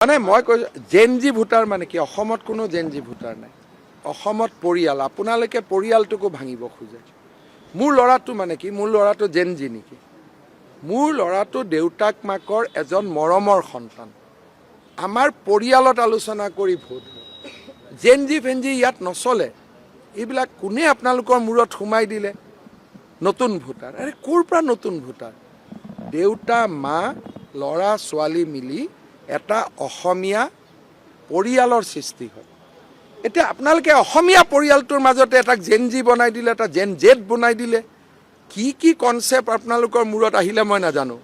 মানে মই কৈছো জেনজি ভোটাৰ মানে কি অসমত কোনো জেনজি ভোটাৰ নাই অসমত পৰিয়াল আপোনালোকে পৰিয়ালটোকো ভাঙিব খোজে মোৰ ল'ৰাটো মানে কি মোৰ ল'ৰাটো জেনজি নেকি মোৰ ল'ৰাটো দেউতাক মাকৰ এজন মৰমৰ সন্তান আমাৰ পৰিয়ালত আলোচনা কৰি ভোট জেনজি ফেনজি ইয়াত নচলে এইবিলাক কোনে আপোনালোকৰ মূৰত সোমাই দিলে নতুন ভোটাৰ আৰে ক'ৰ পৰা নতুন ভোটাৰ দেউতা মা ল'ৰা ছোৱালী মিলি এটা অসমীয়া পৰিয়ালৰ সৃষ্টি হয় এতিয়া আপোনালোকে অসমীয়া পৰিয়ালটোৰ মাজতে এটা জেনজি বনাই দিলে এটা জেন জেড বনাই দিলে কি কনসেপ্ট আপোনালোকৰ মূৰত আহিলে মই নাজানো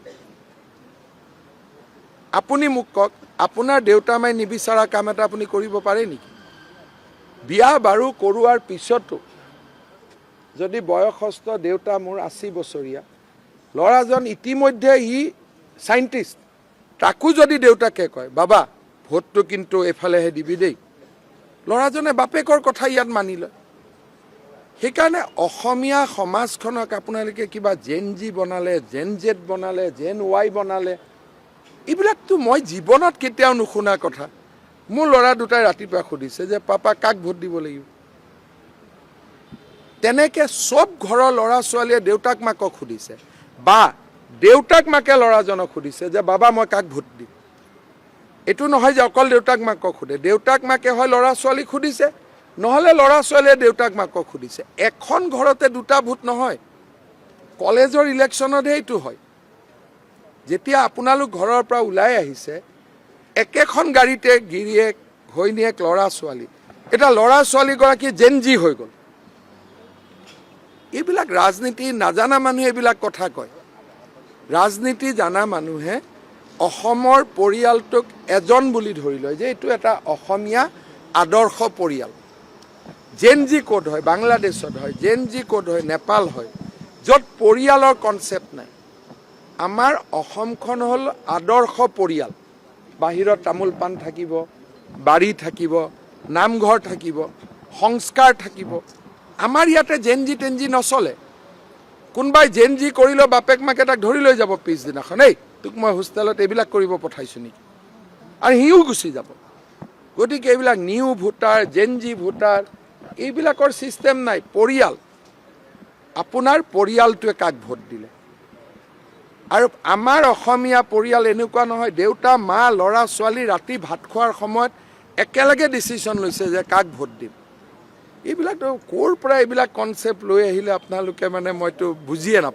আপুনি মোক কওক আপোনাৰ দেউতা মাই নিবিচাৰা কাম এটা আপুনি কৰিব পাৰে নেকি বিয়া বাৰু কৰোৱাৰ পিছতো যদি বয়সস্থ দেউতা মোৰ 80 বছৰীয়া ল'ৰাজন ইতিমধ্যে ই সাইন্টিষ্ট তাকো যদি দেউতাকে কয় বাবা ভোটটো কিন্তু এফালেহে দিবি দেই ল'ৰাজনে বাপেকৰ কথা ইয়াত মানি লয় সেইকাৰণে অসমীয়া সমাজখনক আপোনালোকে কিবা জেনজি বনালে জেন জেড বনালে জেন ৱাই বনালে এইবিলাকতো মই জীৱনত কেতিয়াও নুশুনা কথা মোৰ ল'ৰা দুটাই ৰাতিপুৱা সুধিছে যে পাপা কাক ভোট দিব লাগিব তেনেকে সব ঘৰৰ ল'ৰা ছোৱালীয়ে দেউতাক মাকক সুধিছে বা দেউতাক মাকে ল'ৰাজনক সুধিছে যে বাবা মই কাক ভোট দিম এটো নহয় যে অকল দেউতাক মাকক সুধে দেউতাক মাকে হয় ল'ৰা ছোৱালীক সুধিছে নহলে ল'ৰা ছোৱালীয়ে দেউতাক মাকক সুধিছে এখন ঘৰতে দুটা ভোট নহয় কলেজৰ ইলেকশ্যনত এইটো হয় যেতিয়া আপোনালোক ঘৰৰ পৰা ওলাই আহিছে একেখন গাড়ীতে গিৰিয়েক ঘৈণীয়েক ল'ৰা ছোৱালী এটা ল'ৰা ছোৱালী গৰাকী জেনজি হৈ গ'ল এইবিলাক ৰাজনীতি নাজানা মানুহে এইবিলাক কথা কয় ৰাজনীতি জানা মানুহে অসমৰ পৰিয়ালটোক এজন বুলি ধৰি লয় যে এইটো এটা অসমীয়া আদৰ্শ পৰিয়াল জেনজি কোড হয় বাংলাদেশত হয় জেনজি কোড হয় নেপাল হয় য'ত পৰিয়ালৰ কনসেপ্ট নাই আমাৰ অসমখন হ'ল আদৰ্শ পৰিয়াল বাহিৰত তামোল পাণ থাকিব বাড়ি থাকিব নামঘৰ থাকিব সংস্কাৰ থাকিব আমাৰ ইয়াতে জেনজি টেনজি নচলে কোনবাই জেনজি কৰিলে বাপেক মাকে তাক ধৰি লৈ যাব পিছদিনাখন এই তোক মই হোষ্টেলত এইবিলাক কৰিব পঠাইছো নেকি আৰু হিও গুচি যাব গতিকে এইবিলাক নিউ ভোটাৰ জেনজি ভোটাৰ এইবিলাকৰ সিস্টেম নাই পৰিয়াল আপোনাৰ পৰিয়ালটোৱে কাক ভোট দিলে আৰু আমাৰ অসমীয়া পৰিয়াল এনেকুৱা নহয় দেউতা মা ল'ৰা ছোৱালী ৰাতি ভাত খোৱাৰ সময়ত একেলগে ডিসিশন লৈছে যে কাক ভোট দিম এইবিলাক ক'ৰ পৰা এইবিলাক কনসেপ্ট লৈ আহিলে আপোনালোকে মানে মইতো বুজিয়ে নাপাওঁ